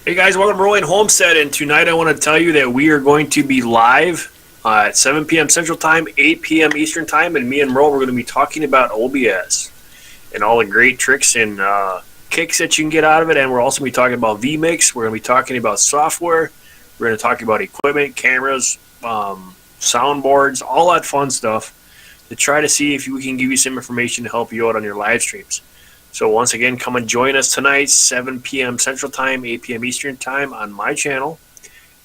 Hey guys, welcome to Rolling Homestead, and tonight I want to tell you that we are going to be live at 7 p.m. Central Time, 8 p.m. Eastern Time, and me and Merle, we're going to be talking about OBS and all the great tricks and kicks that you can get out of it, and we're also going to be talking about vMix. We're going to be talking about software. We're going to talk about equipment, cameras, soundboards, all that fun stuff to try to see if we can give you some information to help you out on your live streams. So once again, come and join us tonight, 7 p.m. Central Time, 8 p.m. Eastern Time on my channel.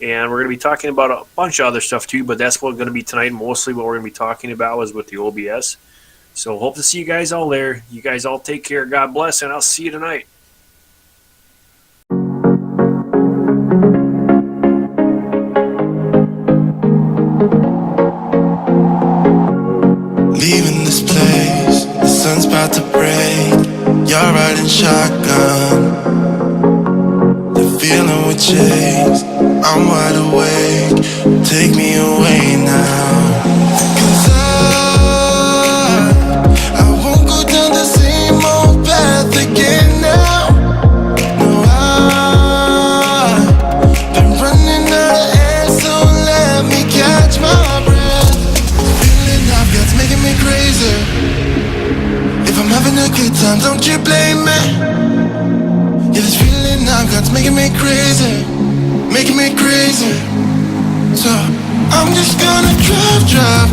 And we're going to be talking about a bunch of other stuff too, but that's what's going to be tonight. Mostly what we're going to be talking about is with the OBS. So hope to see you guys all there. You guys all take care. God bless, and I'll see you tonight. Leaving this place, the sun's about to break. You're riding shotgun, the feeling we chase. I'm wide awake, take me away now. 'Cause I won't go down the same old path again now. No, I've been running out of air, so let me catch my breath. Feeling I've got's making me crazy. If I'm having a good time, don't you blame me. Yeah, this feeling I've got's making me crazy, making me crazy. So I'm just gonna drive.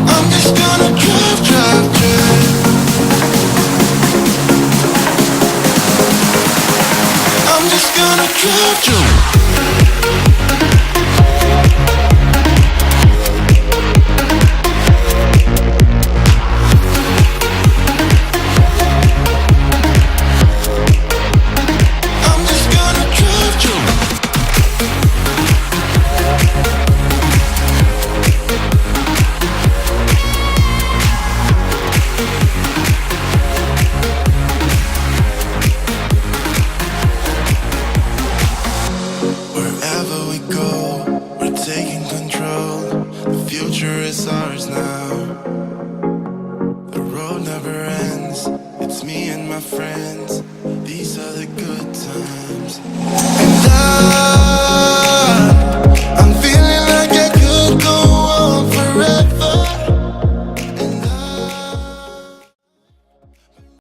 I'm just gonna drive. I'm just gonna drive. Wherever we go, we're taking control. The future is ours now. The road never ends. It's me and my friends. These are the good times.